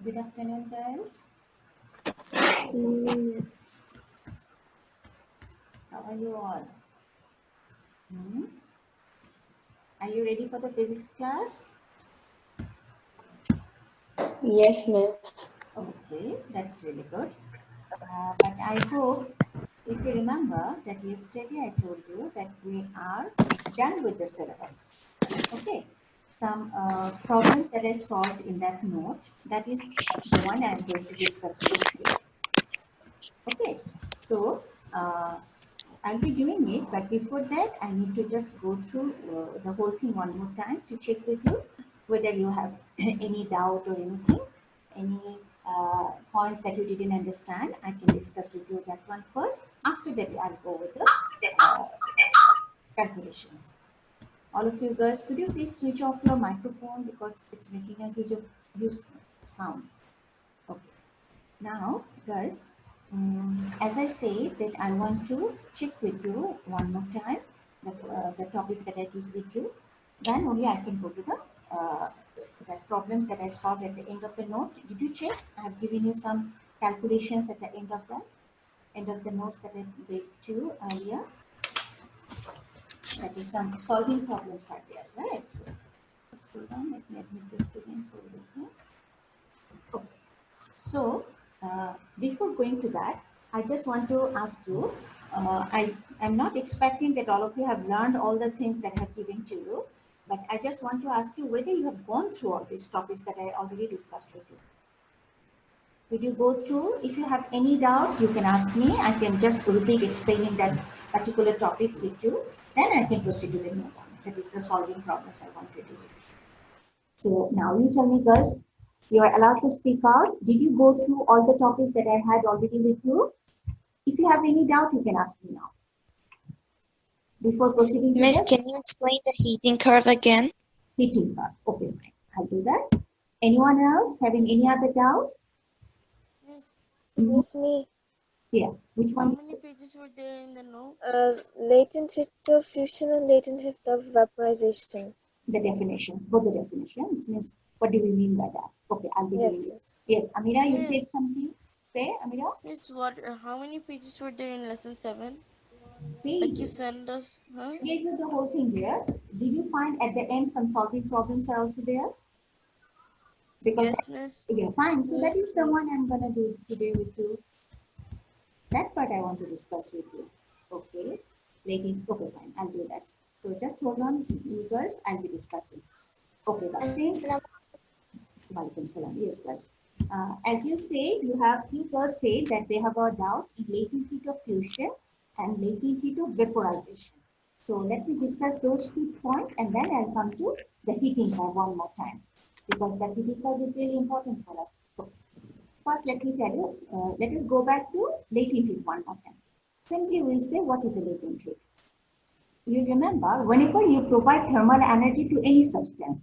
Good afternoon, guys. Yes. How are you all? Hmm? Are you ready for the physics class? Yes, miss. Okay, that's really good. But I hope, if you remember, that yesterday I told you that we are done with the syllabus. Okay, some problems that I solved in that note, that is the one I am going to discuss with you. Okay, so I'll be doing it, but before that, I need to just go through the whole thing one more time to check with you whether you have any doubt or anything, any points that you didn't understand. I can discuss with you that one first. After that, I'll go with the calculations. All of you girls, could you please switch off your microphone because it's making a huge sound. Okay. Now, girls, as I say that I want to check with you one more time the topics that I did with you. Then only I can go to the problems that I solved at the end of the note. Did you check? I have given you some calculations at the end of the notes that I gave to you earlier. That is some solving problems are there, right? Just hold on. Let me admit the students over here. Okay. So, before going to that, I just want to ask you, I am not expecting that all of you have learned all the things that I have given to you, but I just want to ask you whether you have gone through all these topics that I already discussed with you. Did you go through? If you have any doubt, you can ask me. I can just repeat explaining that particular topic with you. Then I can proceed to the new one. That is the solving problems I wanted to do. So now you tell me, girls, you are allowed to speak out. Did you go through all the topics that I had already with you? If you have any doubt, you can ask me now. Before proceeding to Miss, the can you explain the heating curve again? heating part. Okay, fine. I'll do that. Anyone else having any other doubt? Yes. Yes, me. Yeah. Which How one? many pages were there in the note? Latent heat of fusion and latent heat of vaporization. The definitions. Both the definitions means what do we mean by that? Okay, I'll be doing Yes, it. yes. Yes, Amira, you Miss, said something. Say, Amira. Miss, what? How many pages were there in lesson 7? Like you Pages. send us, huh? I gave you the whole thing there. Did you find at the end some solving problems are also there? Because Yes, Miss. yeah, fine. So that is Yes, the one miss. I'm gonna do today with you. That part I want to discuss with you. Okay. Okay, fine. I'll do that. So just hold on, you girls. I'll be discussing. Okay, but since Walaikum salam. Yes, guys. As you say, you girls say that they have a doubt in latent heat of fusion and latent heat of vaporization. So let me discuss those 2 points and then I'll come to the heating curve one more time because the heating curve is really important for us. So first, let me tell you, let us go back to latent heat one more time. Simply, we'll say what is a latent heat. You remember, whenever you provide thermal energy to any substance,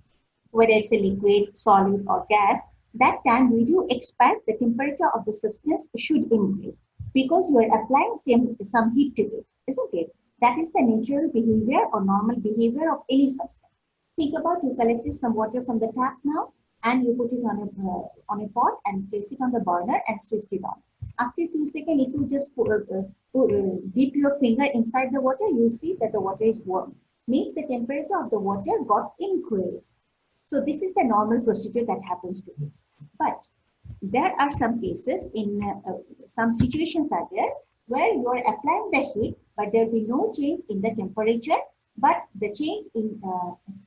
whether it's a liquid, solid, or gas, that time we do expect the temperature of the substance should increase because you are applying some heat to it, isn't it? That is the natural behavior or normal behavior of any substance. Think about you collected some water from the tap now and you put it on a pot and place it on the burner and switch it on. After 2 seconds, if you just dip your finger inside the water, you'll see that the water is warm. Means the temperature of the water got increased. So this is the normal procedure that happens to you. But there are some cases in some situations are there where you are applying the heat, but there will be no change in the temperature, but the change in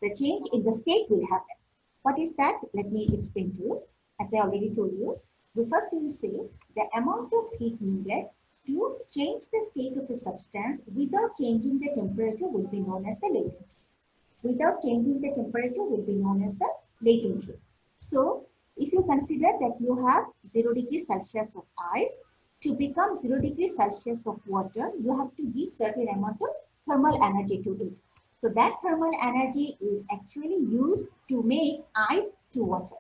the state will happen. What is that? Let me explain to you. As I already told you, we first will say the amount of heat needed to change the state of a substance without changing the temperature will be known as the latent. Without changing the temperature will be known as the latent heat. So if you consider that you have 0 degrees Celsius of ice, to become 0 degrees Celsius of water, you have to give certain amount of thermal energy to it. So that thermal energy is actually used to make ice to water.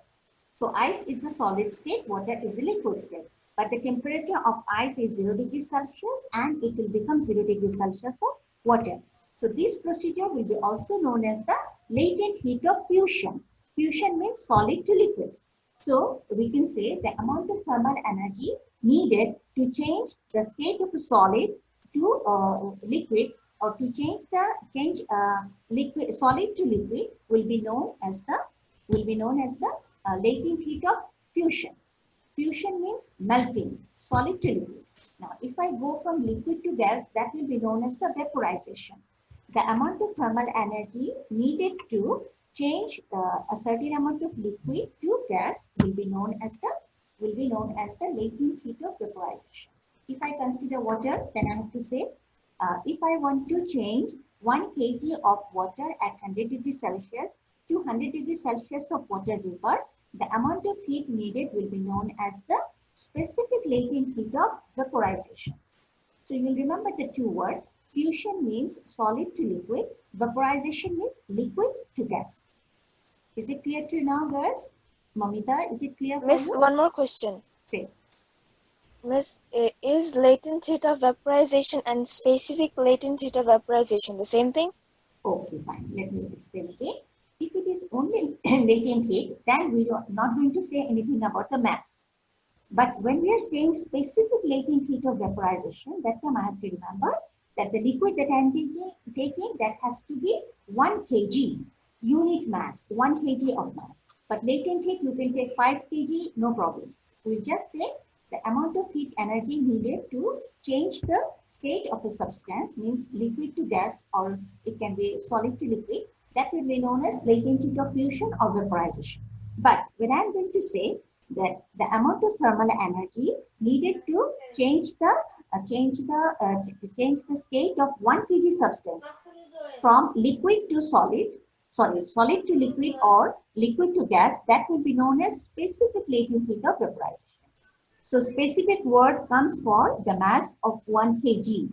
So ice is a solid state, water is a liquid state. But the temperature of ice is 0 degrees Celsius and it will become 0 degrees Celsius of water. So this procedure will be also known as the latent heat of fusion. Fusion means solid to liquid. So we can say the amount of thermal energy needed to change the state of a solid to liquid, or to change liquid solid to liquid will be known as the latent heat of fusion. Fusion means melting solid to liquid. Now, if I go from liquid to gas, that will be known as the vaporization. The amount of thermal energy needed to change a certain amount of liquid to gas will be known as the latent heat of vaporization. If I consider water, then I have to say, if I want to change 1 kg of water at 100 degrees Celsius to 100 degrees Celsius of water vapor, the amount of heat needed will be known as the specific latent heat of vaporization. So you'll remember the two words. Fusion means solid to liquid. Vaporization means liquid to gas. Is it clear to you now, girls? Mamita, is it clear for Miss, you? one more question. Say. Miss, is latent heat of vaporization and specific latent heat of vaporization the same thing? Okay, fine. Let me explain again. If it is only latent heat, then we are not going to say anything about the mass. But when we are saying specific latent heat of vaporization, that time I have to remember that the liquid that I am taking that has to be 1 kg unit mass, 1 kg of mass. But latent heat, you can take 5 kg, no problem. We just say the amount of heat energy needed to change the state of a substance, means liquid to gas, or it can be solid to liquid. That will be known as latent heat of fusion or vaporization. But when I am going to say that the amount of thermal energy needed to change the state of 1 kg substance from liquid to solid to liquid, or liquid to gas, that will be known as specific latent heat of vaporization. So specific word comes for the mass of 1 kg.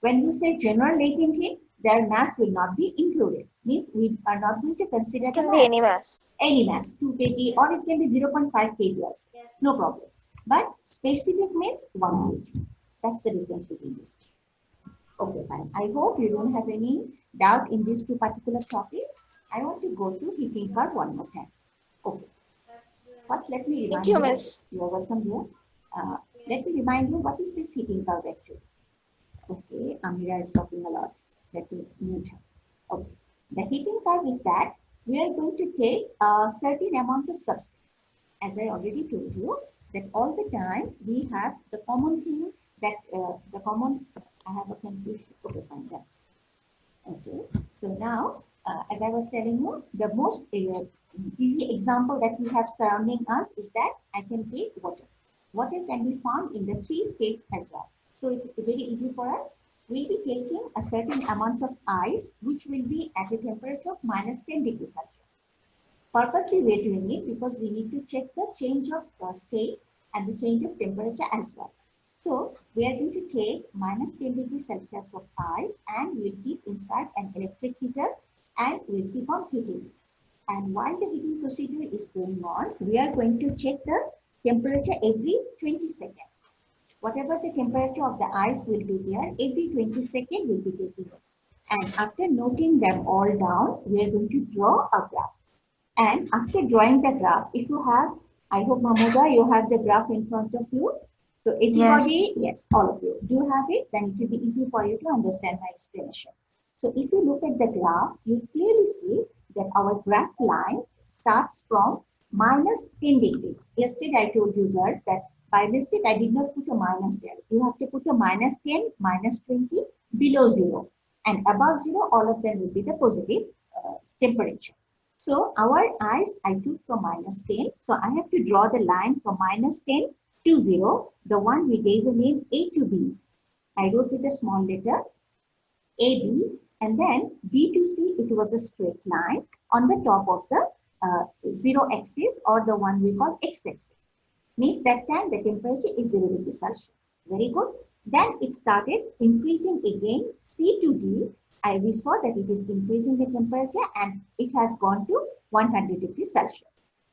When you say general latent heat, their mass will not be included. Means we are not going to consider It can be any mass. any mass, 2 kg, or it can be 0.5 kg also. No problem. But specific means 1 kg. That's the difference between these two. Okay, fine. I hope you don't have any doubt in these two particular topics. I want to go to heating curve one more time. Okay. First, let me remind Thank you, you. Miss. You are welcome here. Let me remind you, what is this heating curve actually? Okay, Amira is talking a lot. Let me mute her. Okay. The heating curve is that we are going to take a certain amount of substance. As I already told you, that all the time we have the common thing that I have a confusion. Okay, fine. Done. Okay. So now, as I was telling you, the most easy example that we have surrounding us is that I can take water. Water can be found in the 3 states as well. So it's very easy for us. We'll be taking a certain amount of ice, which will be at a temperature of minus 10 degrees Celsius. Purposely we are doing it because we need to check the change of state and the change of temperature as well. So we are going to take minus 10 degrees Celsius of ice, and we'll keep inside an electric heater, and we'll keep on heating it. And while the heating procedure is going on, we are going to check the temperature every 20 seconds. Whatever the temperature of the ice will be there, every 20 seconds we'll be taking it. And after noting them all down, we are going to draw a graph. And after drawing the graph, if you have, I hope Mamoda, you have the graph in front of you. So everybody, yes, all of you, do you have it? Then it will be easy for you to understand my explanation. So if you look at the graph, you clearly see that our graph line starts from minus 10 degrees. Yesterday I told you girls that by mistake I did not put a minus there. You have to put a minus 10, minus 20, below 0. And above 0, all of them will be the positive temperature. So our ice I took from minus 10. So I have to draw the line from minus 10 to 0. The one we gave the name A to B. I wrote with a small letter AB, and then B to C, it was a straight line on the top of the 0 axis, or the one we call X axis. Means that time the temperature is 0 degrees Celsius. Very good. Then it started increasing again, C to D. We saw that it is increasing the temperature, and it has gone to 100 degrees Celsius.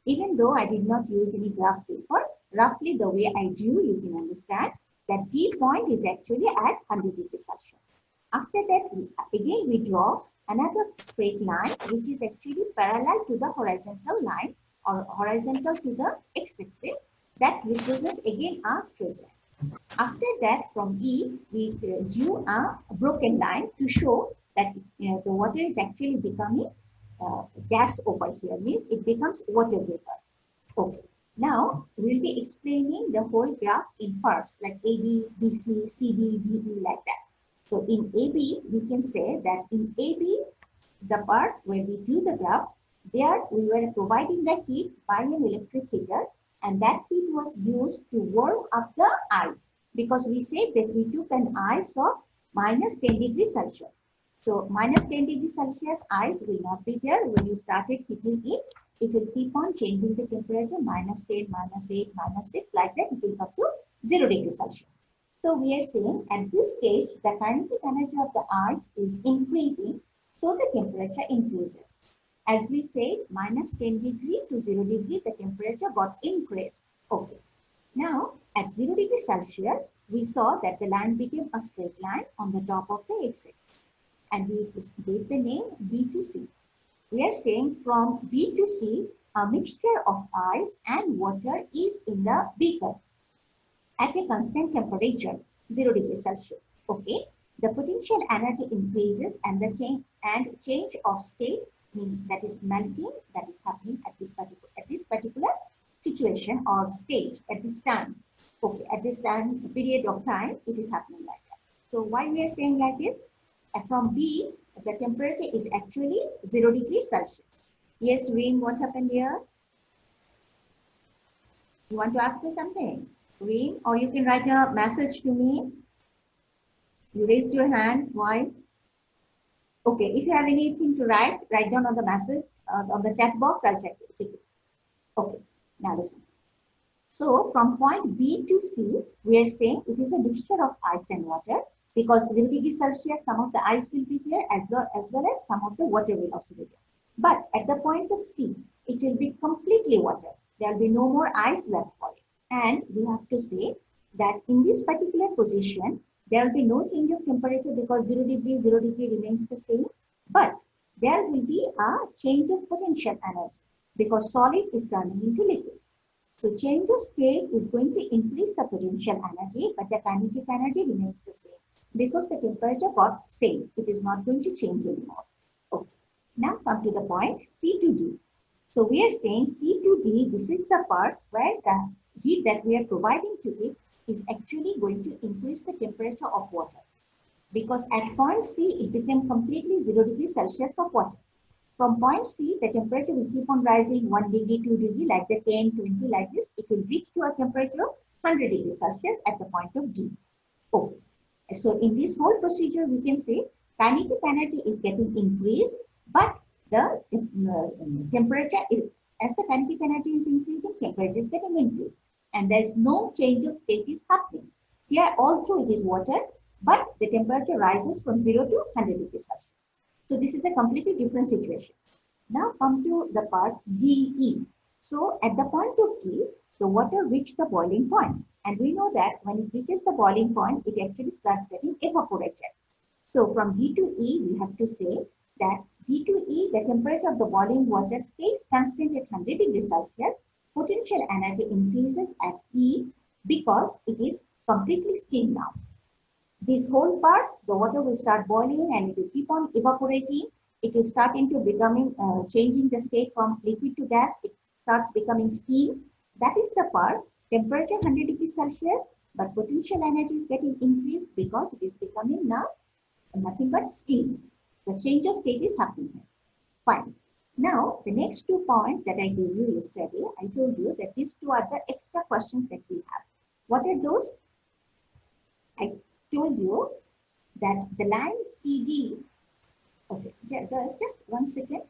Even though I did not use any graph paper, roughly the way I drew, you can understand that D point is actually at 100 degrees Celsius. After that, again we draw another straight line, which is actually parallel to the horizontal line or horizontal to the x-axis, that represents again a straight line. After that, from E, we drew a broken line to show that the water is actually becoming gas over here, means it becomes water vapor. Okay. Now, we'll be explaining the whole graph in parts like AB, BC, CD, DE, like that. So in AB, we can say that in AB, the part where we do the graph, there we were providing the heat by an electric heater, and that heat was used to warm up the ice, because we said that we took an ice of minus 10 degrees Celsius. So minus 10 degrees Celsius ice will not be there when you started heating it. It will keep on changing the temperature, minus 10, minus 8, minus 6, like that, it will come to 0 degrees Celsius. So we are saying at this stage, the kinetic energy of the ice is increasing, so the temperature increases. As we said, minus 10 degree to 0 degree, the temperature got increased. Okay. Now, at 0 degrees Celsius, we saw that the line became a straight line on the top of the x-axis, and we gave the name B to C. We are saying from B to C, a mixture of ice and water is in the beaker at a constant temperature, 0 degrees Celsius. Okay, the potential energy increases, and the change of state means that is melting, that is happening at this particular situation or stage at this time. Okay, at this time period of time, it is happening like that. So why we are saying like this? From B, the temperature is actually 0 degrees Celsius. Yes, Reem, what happened here? You want to ask me something? Reem, or you can write a message to me. You raised your hand. Why? Okay, if you have anything to write down on the message, on the chat box, I'll check it. Okay, now listen. So from point B to C, we are saying it is a mixture of ice and water, because 0 degrees Celsius, some of the ice will be there as well as some of the water will also be there. But at the point of C, it will be completely water. There will be no more ice left for it. And we have to say that in this particular position, there will be no change of temperature, because 0 degree remains the same. But there will be a change of potential energy, because solid is turning into liquid. So change of state is going to increase the potential energy, but the kinetic energy remains the same, because the temperature got same. It is not going to change anymore. Okay. Now come to the point C to D. So we are saying C to D, this is the part where the heat that we are providing to it is actually going to increase the temperature of water, because at point C, it became completely 0 degrees Celsius of water. From point C, the temperature will keep on rising 1 degree, 2 degree, like the 10, 20, like this. It will reach to a temperature of 100 degrees Celsius at the point of D. Okay. So in this whole procedure, we can say kinetic energy is getting increased, but the temperature is, as the kinetic energy is increasing, temperature is getting increased, and there is no change of state is happening. Here also it is water, but the temperature rises from 0 to 100 degrees Celsius. So this is a completely different situation. Now come to the part DE. So at the point of D, the water reached the boiling point. And we know that when it reaches the boiling point, it actually starts getting evaporated. So from D to E, we have to say that D to E, the temperature of the boiling water stays constant at 100 degrees Celsius. Potential energy increases at E because it is completely steam now. This whole part, the water will start boiling and it will keep on evaporating. It will start into becoming, changing the state from liquid to gas. It starts becoming steam. That is the part, temperature 100 degrees Celsius, but potential energy is getting increased because it is becoming now nothing but steam. The change of state is happening here. Fine. Now, the next 2 points that I gave you yesterday, I told you that these 2 are the extra questions that we have. What are those? I told you that the line CD, okay, just 1 second.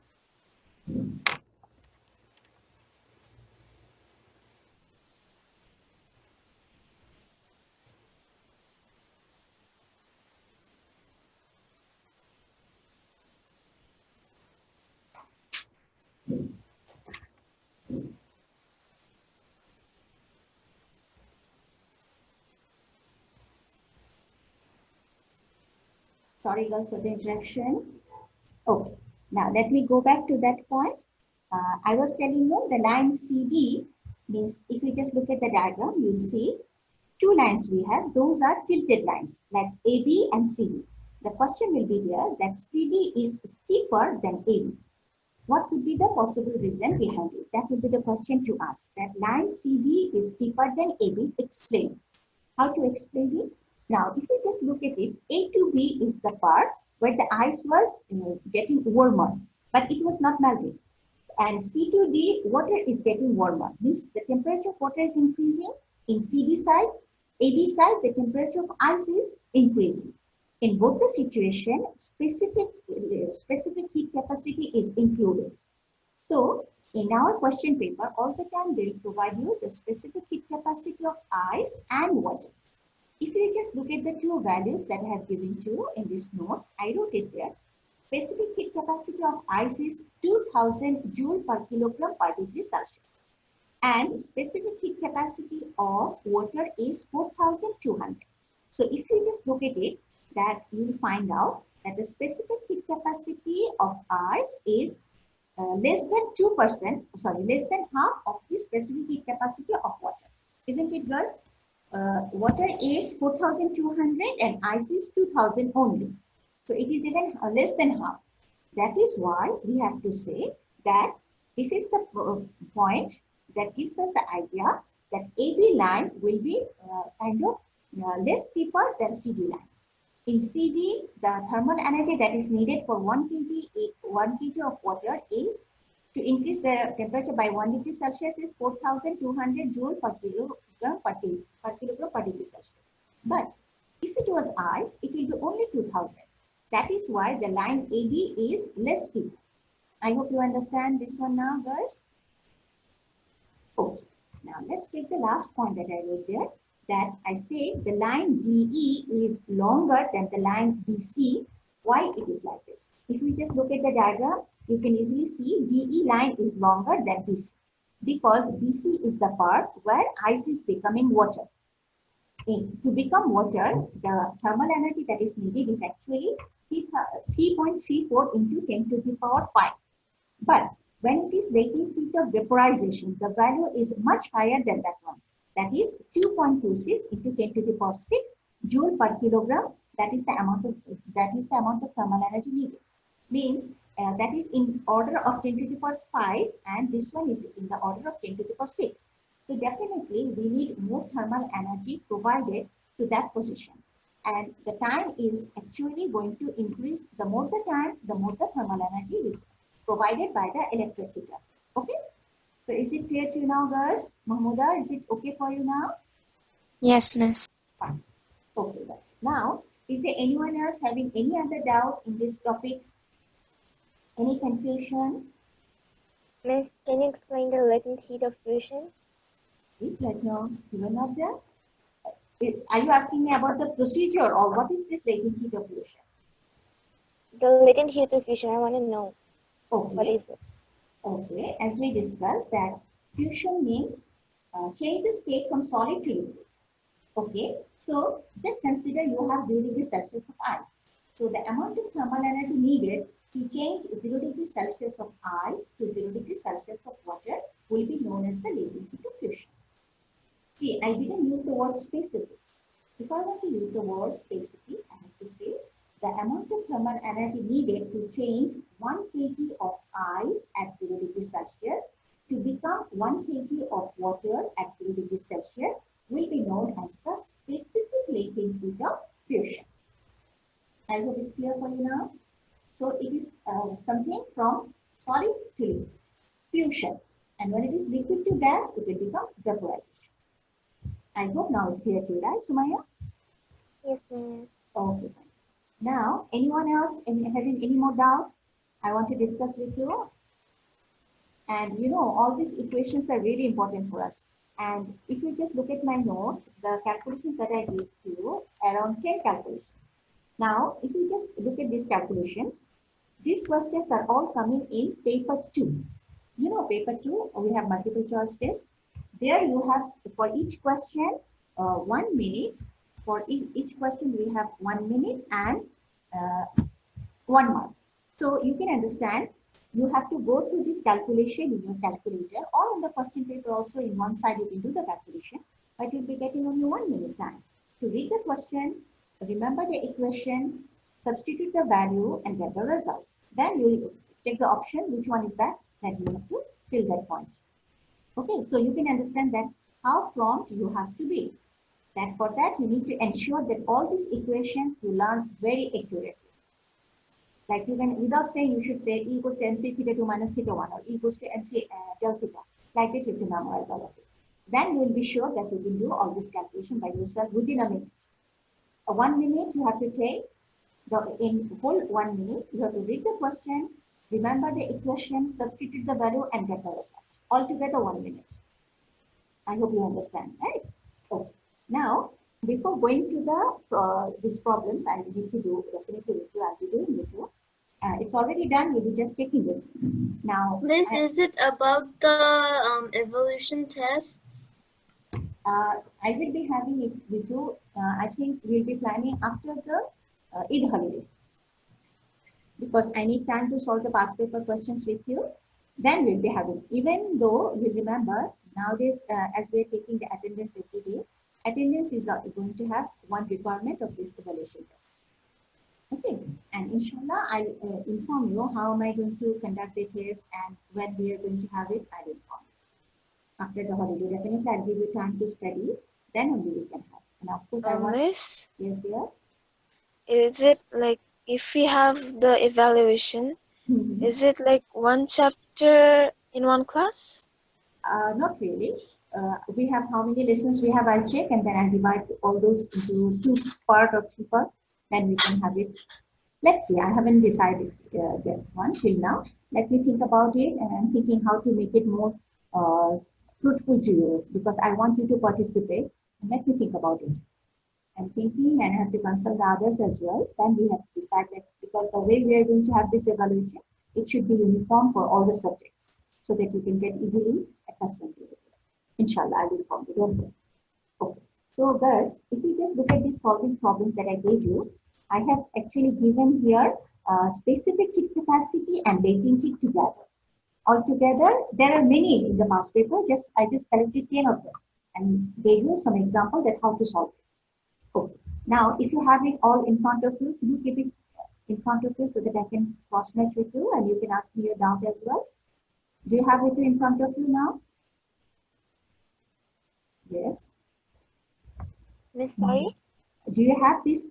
Sorry girls for the interruption. Okay, now let me go back to that point. I was telling you the line CD means if you just look at the diagram, you'll see two lines we have. Those are tilted lines like AB and CD. The question will be there that CD is steeper than AB. What could be the possible reason behind it? That would be the question to ask. That line CD is steeper than AB. Explain. How to explain it? Now, if you just look at it, A to B is the part where the ice was getting warmer, but it was not melting. And C to D, water is getting warmer. Means the temperature of water is increasing. In CD side, AB side, the temperature of ice is increasing. In both the situation, specific heat capacity is included. So, in our question paper, all the time they will provide you the specific heat capacity of ice and water. If you just look at the two values that I have given to you in this note, I wrote it there. Specific heat capacity of ice is 2000 joule per kilogram per degree Celsius. And specific heat capacity of water is 4200. So if you just look at it, that you will find out that the specific heat capacity of ice is less than 2%, less than half of the specific heat capacity of water. Isn't it, girls? Water is 4200 and ice is 2000 only. So it is even less than half. That is why we have to say that this is the point that gives us the idea that AB line will be less steeper than CD line. In CD, the thermal energy that is needed for 1 kg of water is to increase the temperature by 1 degree Celsius is 4200 joule per kilogram per degree Celsius. But if it was ice, it will be only 2000. That is why the line AB is less steep. I hope you understand this one now, guys. Okay. Now let's take the last point that I wrote there. That I say the line DE is longer than the line BC. Why it is like this? If you just look at the diagram, you can easily see DE line is longer than BC because BC is the part where ice is becoming water. To become water, the thermal energy that is needed is actually 3.34 into 10 to the power 5. But when it is latent heat of vaporization, the value is much higher than that one. That is 2.26 into 10 to the power 6 joule per kilogram. That is the amount of thermal energy needed. Means that is in order of 10 to the power 5, and this one is in the order of 10 to the power 6. So definitely we need more thermal energy provided to that position. And the time is actually going to increase. The more the time, the more the thermal energy is provided by the electric heater. Okay? So is it clear to you now, girls? Mahmuda, is it okay for you now? Yes, miss. Fine. Okay, guys. Now, is there anyone else having any other doubt in these topics? Any confusion? Miss, can you explain the latent heat of fusion? Please let know. You are not there? Are you asking me about the procedure or what is this latent heat of fusion? The latent heat of fusion, I want to know. Okay. What is it? Okay, as we discussed that fusion means change the state from solid to liquid. Okay, so just consider you have 0 degrees Celsius of ice. So the amount of thermal energy needed to change 0 degrees Celsius of ice to 0 degrees Celsius of water will be known as the latent heat of fusion. See, I didn't use the word specific. If I want to use the word specific, I have to say the amount of thermal energy needed to change 1 kg of ice at 0 degrees Celsius to become 1 kg of water at 0 degrees Celsius will be known as the specific latent heat of fusion. I hope it's clear for you now. So it is something from solid to liquid, fusion. And when it is liquid to gas, it will become vaporization. I hope now it's clear to you, right, Sumaya? Yes, ma'am. Okay, fine. Now, anyone else having any more doubt? I want to discuss with you. And you know, all these equations are really important for us. And if you just look at my note, the calculations that I gave to you, around 10 calculations. Now, if you just look at this calculation, these questions are all coming in paper 2. You know, paper 2, we have multiple choice test. There you have, for each question, 1 minute. For each question, we have 1 minute and 1 mark. So you can understand, you have to go through this calculation in your calculator, or on the question paper also in one side you can do the calculation, but you'll be getting only 1 minute time to read the question, remember the equation, substitute the value and get the result. Then you will take the option, which one is that you have to fill that point. Okay, so you can understand that how prompt you have to be. That for that you need to ensure that all these equations you learn very accurately. Like you can, without saying, you should say E equals to MC theta 2 minus theta 1 or E equals to MC del theta. Like this, you can memorize all of it. Then you will be sure that you can do all this calculation by yourself within a minute. 1 minute you have to take, in whole 1 minute, you have to read the question, remember the equation, substitute the value and get the result. Altogether 1 minute. I hope you understand, right? Okay. Now, before going to the these problems, I need to do definitely with you. I'll be doing with you. It's already done. We'll be just taking it now. Miss, is it about the evolution tests? I will be having it with you. I think we'll be planning after the Eid holiday, because I need time to solve the past paper questions with you. Then we'll be having. Even though you remember nowadays, as we're taking the attendance every day, attendance is going to have one requirement of this evaluation test. Okay, and inshallah, I'll inform you how am I going to conduct the test and when we are going to have it, I'll inform you. After the holiday, definitely I'll give you time to study, then only we can have. And of course, I want. Miss, Yes, dear. is it like if we have the evaluation, is it like one chapter in one class? Not really. We have how many lessons we have, I'll check, and then I'll divide all those into 2 part or 3 part, then we can have it. Let's see, I haven't decided that one till now. Let me think about it, and I'm thinking how to make it more fruitful to you, because I want you to participate, and let me think about it. I'm thinking, and I have to consult the others as well. Then we have to decide that, because the way we are going to have this evaluation, it should be uniform for all the subjects, so that you can get easily accustomed to it. Inshallah, I will inform you. Don't worry. Okay. So, girls, if you just look at these solving problems that I gave you, I have actually given here specific heat capacity and latent heat together. Altogether, there are many in the past paper. I just collected 10 of them and gave you some example that how to solve it. Okay. Now, if you have it all in front of you, can you keep it in front of you so that I can cross-match with you and you can ask me your doubt as well? Do you have it in front of you now? Yes. Miss, sorry? Do you have these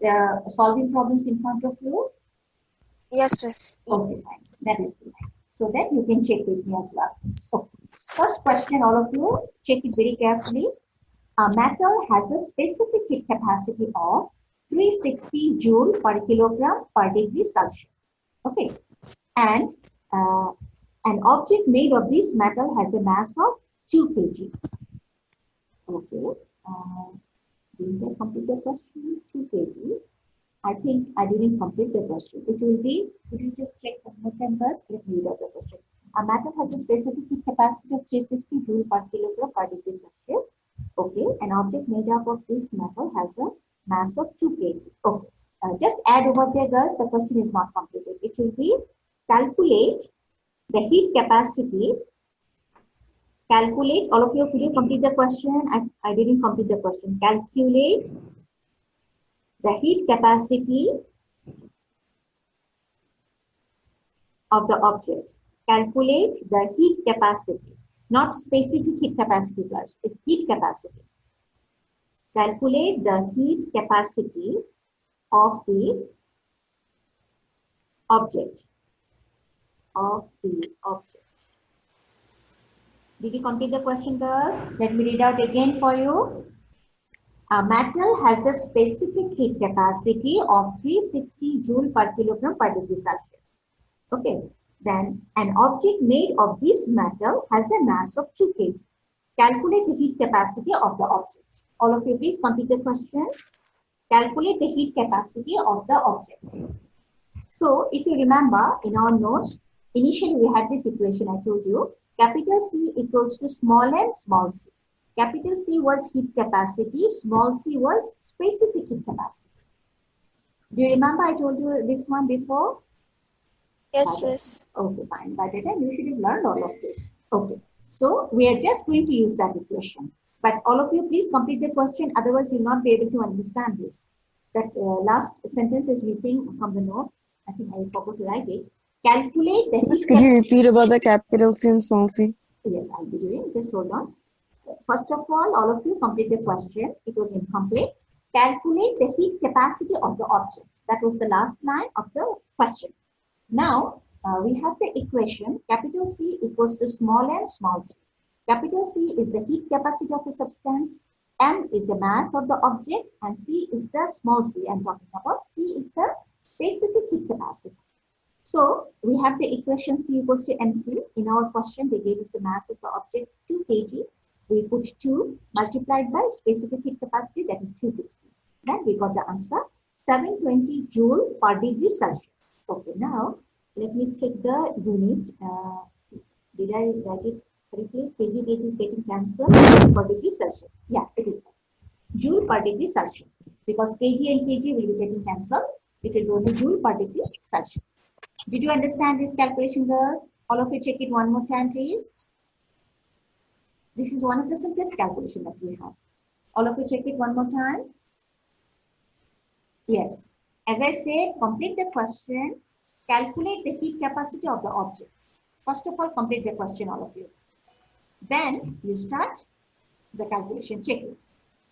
solving problems in front of you? Yes, Miss. Okay, fine. That is good. So that you can check with me as well. So, first question, all of you, check it very carefully. A metal has a specific heat capacity of 360 joule per kilogram per degree Celsius. Okay. And an object made of this metal has a mass of 2 kg. Okay. Didn't I complete the question? 2 kg. I think I didn't complete the question. It will be, could you just check one more time first? Let me read out the question. A metal has a specific heat capacity of 360 joule per kilogram per degree Celsius. Okay, an object made up of this metal has a mass of 2 kg. Okay, just add over there, girls. The question is not completed. It will be calculate the heat capacity. Calculate, all of you, could you complete the question? I didn't complete the question. Calculate the heat capacity of the object. Calculate the heat capacity, not specific heat capacity, plus it's heat capacity. Calculate the heat capacity of the object. Did you complete the question, girls? Let me read out again for you. A metal has a specific heat capacity of 360 joule per kilogram per degree Celsius. Okay. Then an object made of this metal has a mass of 2 kg. Calculate the heat capacity of the object. All of you, please complete the question. Calculate the heat capacity of the object. So, if you remember in our notes, initially we had this equation I told you. Capital C equals to small m, small c. Capital C was heat capacity, small c was specific heat capacity. Do you remember I told you this one before? Yes, miss. Okay, fine. By the time you should have learned all of this. Okay. So we are just going to use that equation. But all of you, please complete the question. Otherwise, you'll not be able to understand this. That last sentence is missing from the note. I think I forgot to write it. Calculate the Miss, heat. could you repeat about the capital C and small c? Yes, I'll be doing. Just hold on. First of all of you complete the question. It was incomplete. Calculate the heat capacity of the object. That was the last line of the question. Now, we have the equation capital C equals to small m small c. Capital C is the heat capacity of the substance, m is the mass of the object, and c is the small c I'm talking about. C is the specific heat capacity. So, we have the equation C equals to mc. In our question, they gave us the mass of the object 2 kg. We put 2 multiplied by specific heat capacity, that is 360. Then we got the answer 720 joule per degree Celsius. Okay, now let me check the unit. Did I write it correctly? kg is getting cancelled per degree Celsius. Yeah, it is joule per degree Celsius. Because kg and kg will be getting cancelled. It will be only joule per degree Celsius. Did you understand this calculation, girls? All of you check it one more time, please. This is one of the simplest calculation that we have. All of you check it one more time. Yes. As I said, complete the question. Calculate the heat capacity of the object. First of all, complete the question, all of you. Then you start the calculation. Check it.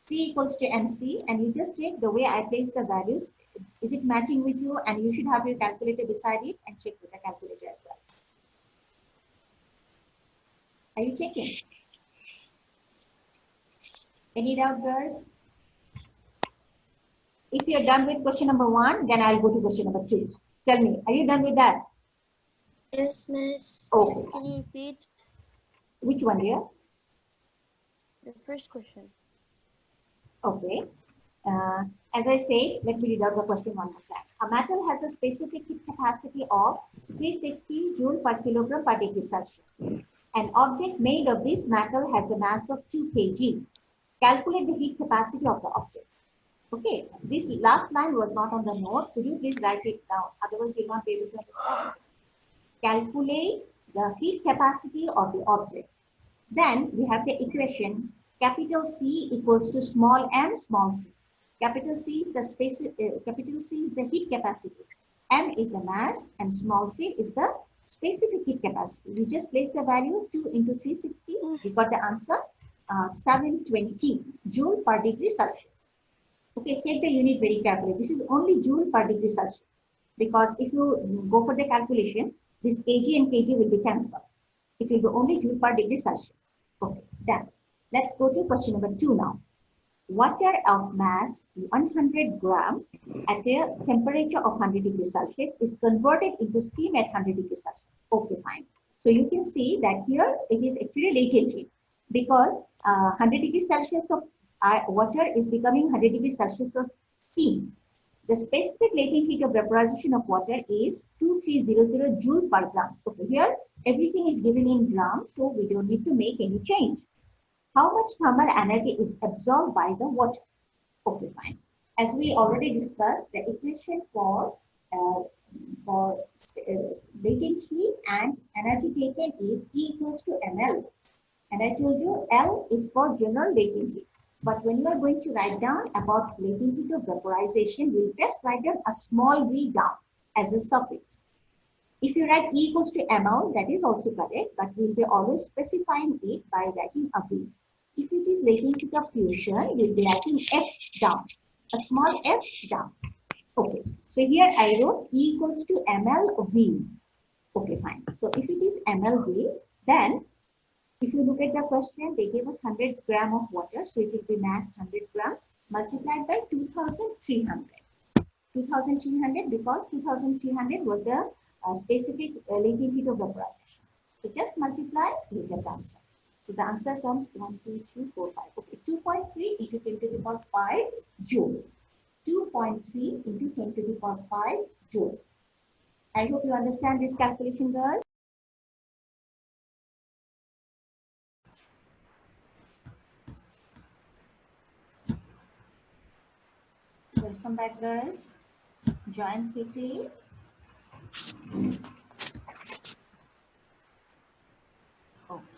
C equals to mc, and you just check the way I place the values. Is it matching with you? And you should have your calculator beside it and check with the calculator as well. Are you checking? Any doubt, girls? If you're done with question number 1, then I'll go to question number 2. Tell me, are you done with that? Yes, miss. Okay. Can you repeat Which one, dear? the first question? Okay. As I said, let me read out the question one more time. A metal has a specific heat capacity of 360 joule per kilogram per degree Celsius. An object made of this metal has a mass of 2 kg. Calculate the heat capacity of the object. Okay, this last line was not on the note. Could you please write it down? Otherwise, you'll not be able to understand. Calculate the heat capacity of the object. Then we have the equation capital C equals to small m small c. Capital C is the capital C is the heat capacity. M is the mass and small c is the specific heat capacity. We just place the value 2 into 360. We got the answer 720 joule per degree Celsius. Okay, check the unit very carefully. This is only joule per degree Celsius. Because if you go for the calculation, this kg and kg will be cancelled. It will be only joule per degree Celsius. Okay, done. Let's go to question number 2 now. Water of mass 100 gram at a temperature of 100 degrees Celsius is converted into steam at 100 degrees Celsius. Okay, fine. So you can see that here it is actually latent heat because 100 degrees Celsius of water is becoming 100 degrees Celsius of steam. The specific latent heat of vaporization of water is 2300 joule per gram. Okay, here everything is given in grams, so we don't need to make any change. How much thermal energy is absorbed by the water? Okay, fine. As we already discussed, the equation for latent heat and energy taken is E equals to ml. And I told you L is for general latent heat. But when you are going to write down about latent heat of vaporization, we'll just write down a small v down as a suffix. If you write E equals to ml, that is also correct, but we'll be always specifying it by writing a v. If it is latent heat of fusion, we'll be writing F down, a small f down. Okay, so here I wrote E equals to mlv. Okay, fine. So if it is mlv, then if you look at the question, they gave us 100 gram of water, so it will be mass 100 gram multiplied by 2300. 2300 because 2300 was the specific latent heat of vaporization. So just multiply, you get the answer. So the answer comes 1, 2, 3, 4, 5. Okay, 2.3 into 10 to the power 5 joule. 2.3 into 10 to the power 5 joule. I hope you understand this calculation, girls. Welcome back, girls. Join quickly.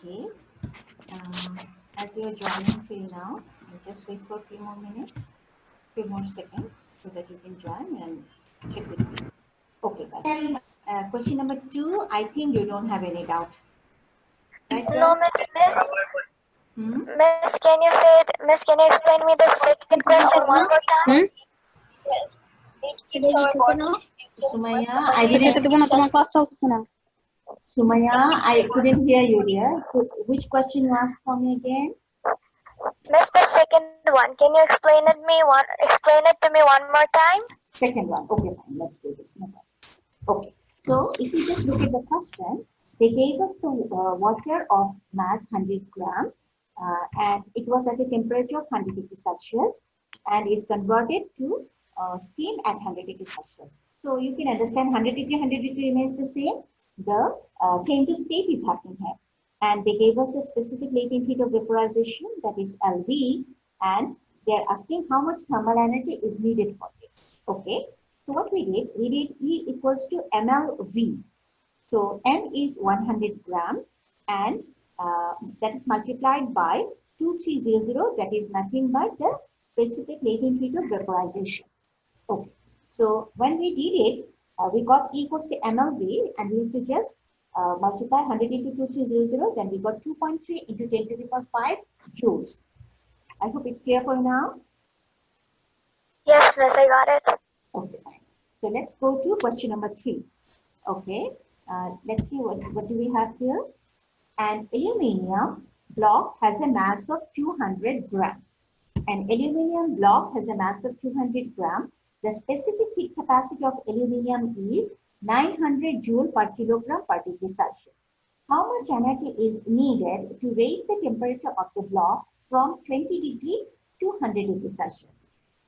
Okay. As you're joining till now, just wait for a few more minutes, few more seconds, so that you can join and check with me. Okay, guys. Question number 2, I think you don't have any doubt. Right, No, guys? Miss, can you say it? Miss, can you explain me the second question one more time? Sumaya, I couldn't hear you, dear. Which question you asked for me again? Miss, the second one. Can you explain it to me one more time? Second one. Okay, fine. Let's do this. No problem. Okay. So if you just look at the question, they gave us the water of mass 100 gram, and it was at a temperature of 100 degrees Celsius, and is converted to steam at 100 degrees Celsius. So you can understand 100 degree remains the same. The change of state is happening here. And they gave us a specific latent heat of vaporization, that is LV, and they're asking how much thermal energy is needed for this. Okay. So what we did E equals to mLV. So M is 100 gram, and that is multiplied by 2300, that is nothing but the specific latent heat of vaporization. Okay. So when we did it, we got E equals to mLV, and we have to just multiply 100 into 2300, then we got 2.3 into 10 to the power 5 joules. I hope it's clear for you now. Yes, Miss, I got it. Okay, fine. So let's go to question number 3. Okay, let's see what do we have here. An aluminium block has a mass of 200 gram. An aluminium block has a mass of 200 gram. The specific heat capacity of aluminium is 900 joule per kilogram per degree Celsius. How much energy is needed to raise the temperature of the block from 20 degree to 100 degrees Celsius?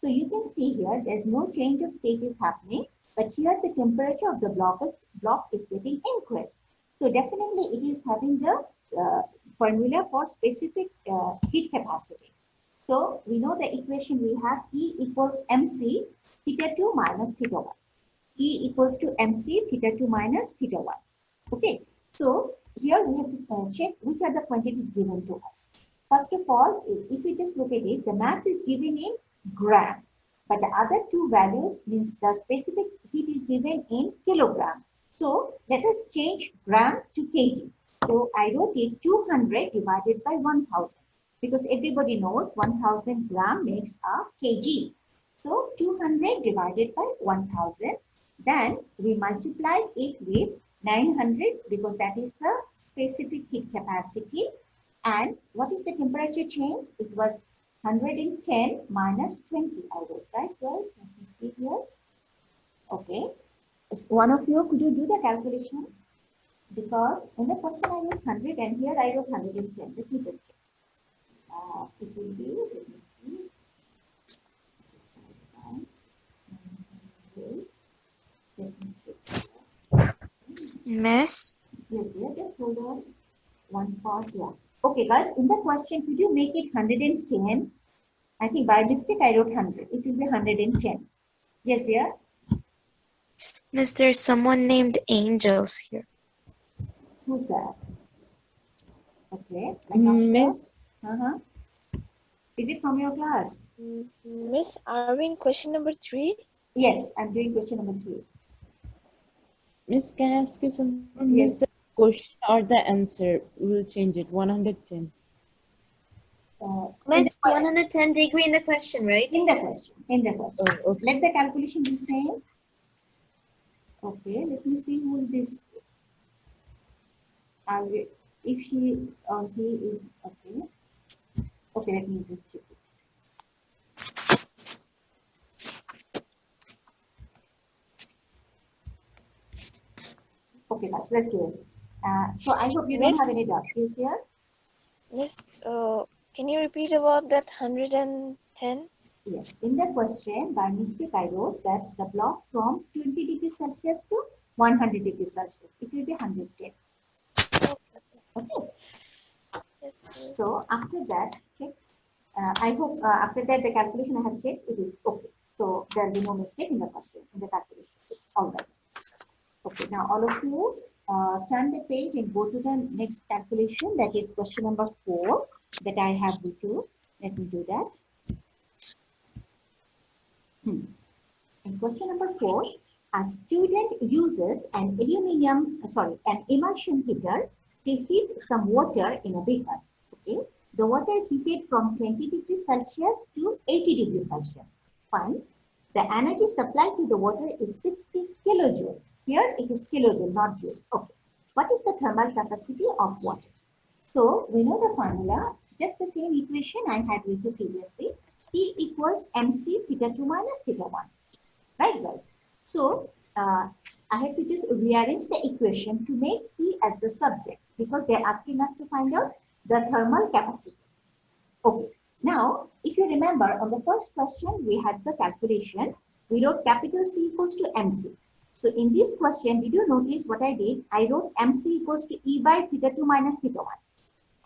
So you can see here, there's no change of state is happening, but here the temperature of the block is getting increased. So definitely it is having the formula for specific heat capacity. So we know the equation we have E equals MC theta 2 minus theta 1. E equals to MC theta 2 minus theta 1. Okay. So here we have to check which are the quantities given to us. First of all, if we just look at it, the mass is given in gram, but the other two values means the specific heat is given in kilogram. So let us change gram to kg. So I wrote it 200 divided by 1000, because everybody knows 1000 gram makes a kg. So 200 divided by 1000. Then we multiply it with 900, because that is the specific heat capacity. And what is the temperature change? It was 110 minus 20. I wrote, right? Well, let me see here. Okay. One of you, could you do the calculation? Because in the first one I wrote 100 and here I wrote 110. Let me just check. It will be, let me see. Let me check. Miss? Yes, dear, just hold on. One part, yeah. Okay, guys, in the question, could you make it 110? I think by mistake I wrote 100. It will be 110. Yes, dear? Miss, there's someone named Angels here. Who's that? Okay. Miss. Is it from your class? Miss, are we in question number 3? Yes, I'm doing question number 3. Miss, can I ask you something? Yes. Miss, the question or the answer? We'll change it. 110. Miss, 110 degree in the question, right? In the question. Oh, okay. Let the calculation be same. Okay, let me see who is this. If he or he is okay. Okay, let me just check it. Okay, guys, let's do it. So I hope you don't have any doubt. Is there? Miss, can you repeat about that 110? Yes. In the question, by mistake, I wrote that the block from 20 degrees Celsius to 100 degrees Celsius. It will be 110. Okay. Yes. So after that, check. I hope after that the calculation I have checked, it is okay. So there will be no mistake in the question, in the calculation. It's all right. Okay. Now all of you, turn the page and go to the next calculation. That is question number 4 that I have with you. Let me do that. In question number 4, a student uses an an emulsion heater to heat some water in a beaker. Okay, the water heated from 20 degrees Celsius to 80 degrees Celsius. Fine. The energy supplied to the water is 60 kilojoule. Here it is kilojoule, not joule. Okay. What is the thermal capacity of water? So we know the formula, just the same equation I had with you previously. E equals mc theta 2 minus theta 1. Right, guys? So I have to just rearrange the equation to make C as the subject because they're asking us to find out the thermal capacity. Okay. Now, if you remember, on the first question, we had the calculation. We wrote capital C equals to MC. So in this question, did you notice what I did? I wrote MC equals to E by theta 2 minus theta 1.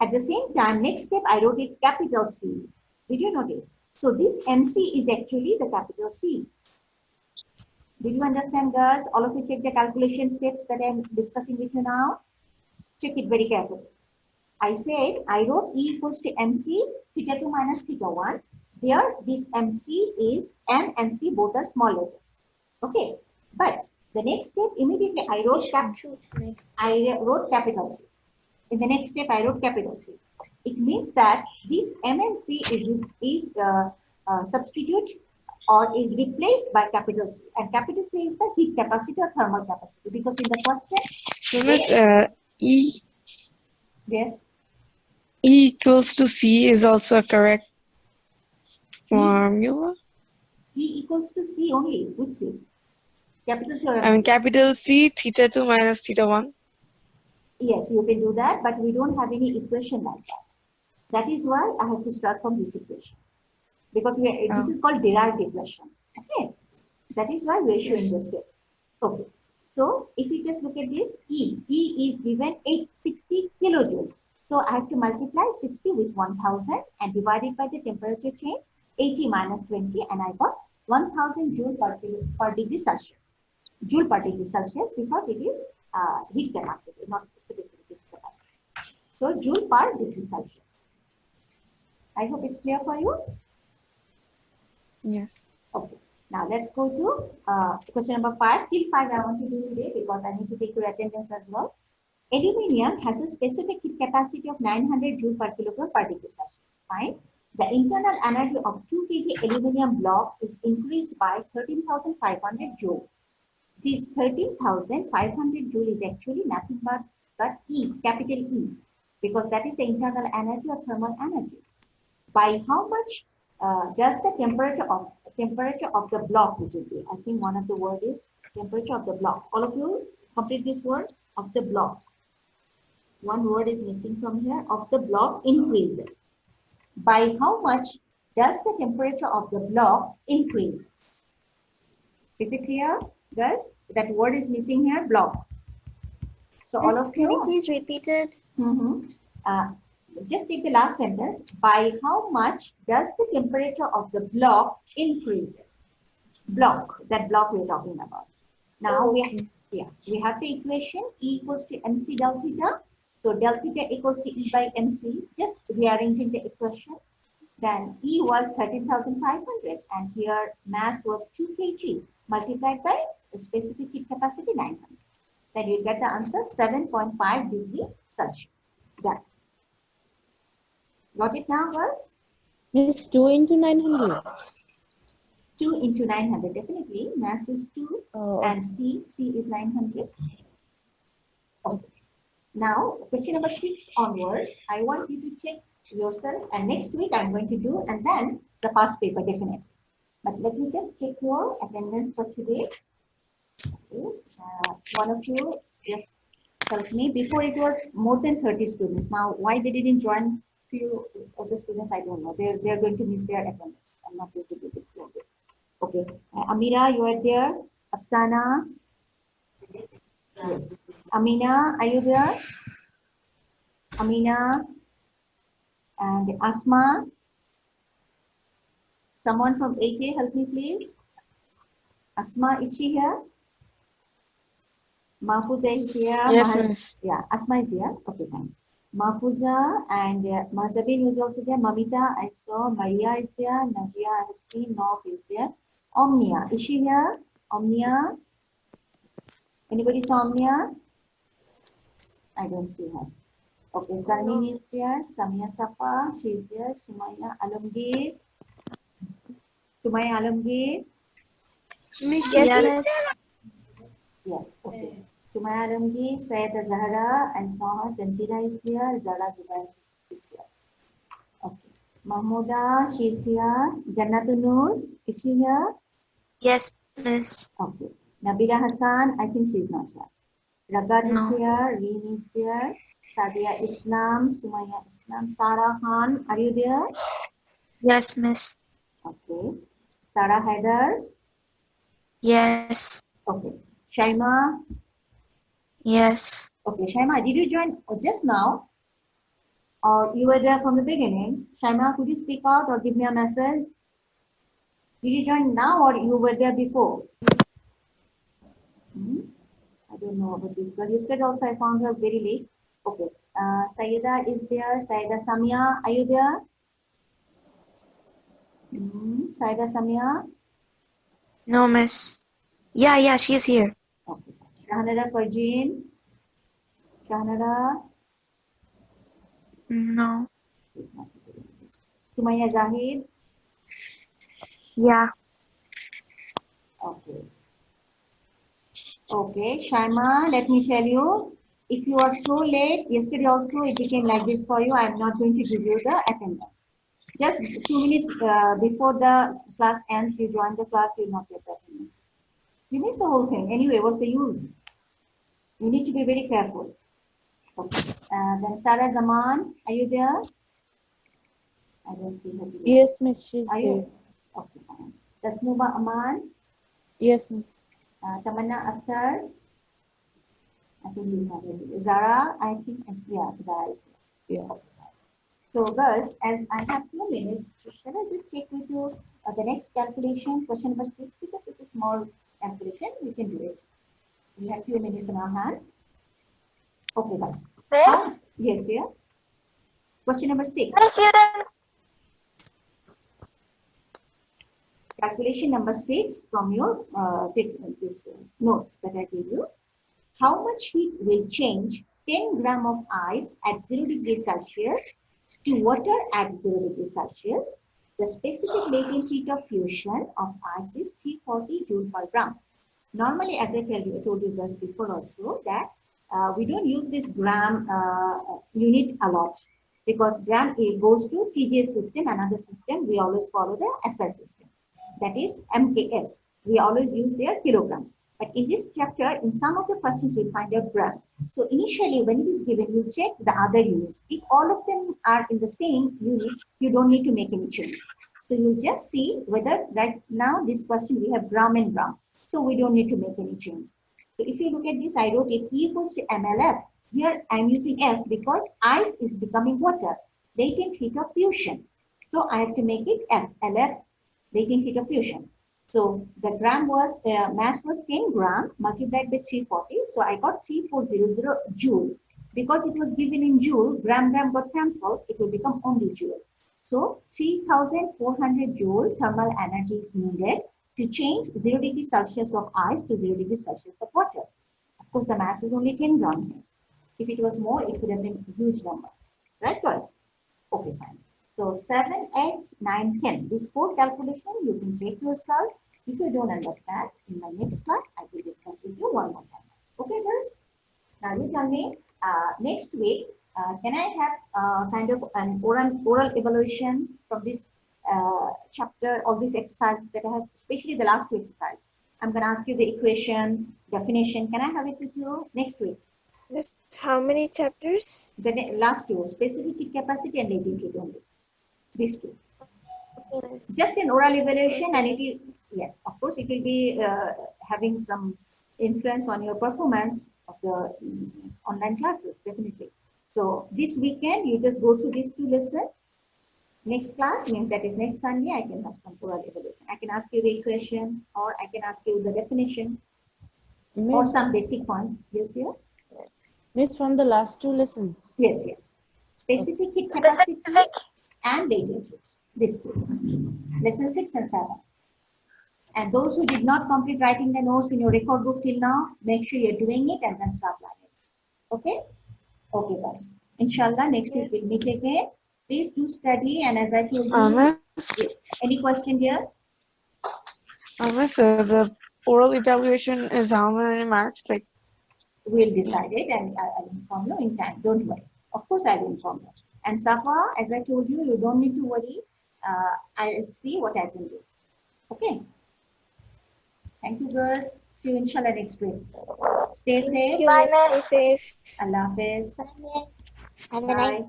At the same time, next step, I wrote it capital C. Did you notice? So this MC is actually the capital C. Did you understand, girls? All of you check the calculation steps that I'm discussing with you now. Check it very carefully. I said I wrote E equals to MC theta 2 minus theta 1. There, this MC is M and C both are small letters. Okay, but the next step immediately I wrote capital C. In the next step I wrote capital C. It means that this M and C is substitute or is replaced by capital C, and capital C is the heat capacity or thermal capacity because in the question. So Miss, Yes. E equals to C is also a correct formula? E equals to C only. Which C? Capital C or I mean capital C theta 2 minus theta 1. Yes, you can do that, but we don't have any equation like that. That is why I have to start from this equation. Because this is called derived equation. Okay. That is why we are showing the steps. Okay. So if you just look at this, E is given 860 kilojoules. So I have to multiply 60 with 1000 and divide it by the temperature change, 80 minus 20, and I got 1000 joule per degree Celsius. Joule per degree Celsius because it is heat capacity, not specific heat capacity. So joule per degree Celsius. I hope it's clear for you. Yes. Okay. Now let's go to question number 5. Till 5 I want to do today because I need to take your attendance as well. Aluminium has a specific heat capacity of 900 joule per kilogram per degree Celsius. Fine. The internal energy of 2 kg aluminium block is increased by 13,500 joule. This 13,500 joule is actually nothing but E, capital E, because that is the internal energy or thermal energy. By how much does the temperature of the block, which will be, I think one of the word is temperature of the block. All of you complete this word of the block. One word is missing from here. Of the block increases. By how much does the temperature of the block increases? Is it clear, guys? That word is missing here, block. So all of you. Can you please repeat it? Just take the last sentence. By how much does the temperature of the block increases? Block, that block we're talking about. Now we have the equation E equals to MC del theta. So del theta equals to E by MC. Just rearranging the equation. Then E was 13,500 and here mass was 2 kg multiplied by the specific heat capacity 900. Then you get the answer 7.5 degrees Celsius. Done. Got it now, girls? Miss, 2 into 900. 2 into 900, definitely. Mass is 2 and C is 900. Okay. Now, question number 6 onwards, I want you to check yourself, and next week I'm going to do, and then the past paper, definitely. But let me just check your attendance for today. Okay. One of you just help me. Before it was more than 30 students. Now, why they didn't join? Few of the students, I don't know. They're going to miss their attendance. I'm not going to do it like this. Okay. Amira, you are there. Afsana. Yes. Amina, are you there? Amina. And Asma. Someone from AK, help me please. Asma, is she here? Mahfuza is here. Yes, miss. Yeah, Asma is here. Okay, fine. Mahfuza and Mahzabin is also there. Mamita, I saw. Maria is there. Najia, I have seen. Nof is there. Omnia, is she here? Omnia? Anybody saw Omnia? I don't see her. Okay, Salmin is there. Samia Safa, she is there. Sumaya Alamgir. Sumaya Alamgir. Yes, miss. Yes, okay. Sumaya Alamgir, Sayyida Zahra, and saw her. Tanzila is here. Zara Zubair is here. Okay. Mahmuda, she is here. Jannatul Noor, is she here? Yes, miss. Okay. Nabila Hassan, I think she is not here. Ragad is No. here. Reem is there. Sadia Islam, Sumaya Islam. Sarah Khan, are you there? Yes, miss. Okay. Sarah Haider. Yes. Okay. Shaima. Yes. Okay. Shaima, did you join just now? Or you were there from the beginning? Shaima, could you speak out or give me a message? Did you join now or you were there before? I don't know about this girl. Yesterday also I found her very late. Okay. Sayyida is there. Sayyida Samia, are you there? Sayyida Samia. No, miss. Yeah, she is here. Okay. Shahnara Fajin. Shahnara. No. Sumaya Zahid. Yeah. Okay. Okay. Shaima, let me tell you, if you are so late, yesterday also it became like this for you. I am not going to give you the attendance. Just 2 minutes before the class ends, you join the class, you will not get the attendance. You miss the whole thing. Anyway, what's the use? You need to be very careful. Okay. Then Sarah Zaman, are you there? I don't see her. Yes, miss, she's Are there. you? Okay, fine. Tasnuba Aman, Yes, miss. Tamanna Akhtar, I think you have it. Zara, I think, yeah, Zara is there. Yeah. So, girls, as I have 2 minutes, shall I just check with you the next calculation, question number 6, because it's a small calculation, we can do it. We have few minutes in our hand. Okay, guys. Yes, dear. Question number 6. Calculation number 6 from your notes that I gave you. How much heat will change 10 gram of ice at 0 degrees Celsius to water at 0 degrees Celsius? The specific latent heat of fusion of ice is 340 joule per gram. Normally, as I told you guys before also, that we don't use this gram unit a lot, because gram A goes to CGS system, another system, we always follow the SI system. That is MKS. We always use their kilogram. But in this chapter, in some of the questions, you find a gram. So initially, when it is given, you check the other units. If all of them are in the same unit, you don't need to make any change. So you just see whether right now this question we have gram and gram. So we don't need to make any change. So if you look at this, I wrote it E equals to MLF. Here I'm using F because ice is becoming water. Latent heat of fusion. So I have to make it F, LF, latent heat of fusion. So the mass was 10 gram multiplied by 340. So I got 3400 joule. Because it was given in joule, gram got cancelled, it will become only joule. So 3400 joule thermal energy is needed to change 0 degrees Celsius of ice to 0 degrees Celsius of water. Of course, the mass is only 10 gram. If it was more, it could have been a huge number. Right, guys? Okay, fine. So 7, 8, 9, 10. These 4 calculations you can check yourself. If you don't understand, in my next class, I will discuss with you one more time. Okay, girls? Now you tell me, next week, can I have kind of an oral evaluation from this chapter or this exercise that I have, especially the last 2 exercises? I'm going to ask you the equation, definition. Can I have it with you next week? Miss, how many chapters? The last 2, specific heat capacity and latent heat only. These 2. Yes. Just an oral evaluation, and it is, yes, of course, it will be having some influence on your performance of the online classes, definitely. So this weekend, you just go through these 2 lessons. Next class means that is next Sunday, I can have some oral evaluation. I can ask you the equation or I can ask you the definition. or Miss, some basic points. Yes, dear? Miss from the last 2 lessons. Yes, yes. Specific heat capacity and latent heat. This two. Lesson 6 and 7. And those who did not complete writing the notes in your record book till now, make sure you're doing it and then start learning. Okay? Okay, guys. Inshallah, next week Yes. we'll meet again. Please do study, and as I told you, Miss, any question here? Miss, the oral evaluation is how many marks? Like, We'll decide it and I'll inform you in time. Don't worry. Of course, I will inform you. And Safa, as I told you, you don't need to worry. I'll see what I can do. Okay? Thank you, girls. See you inshallah next week. Stay Thank safe. you, miss. Stay safe. Allah Hafiz. Have a nice Bye.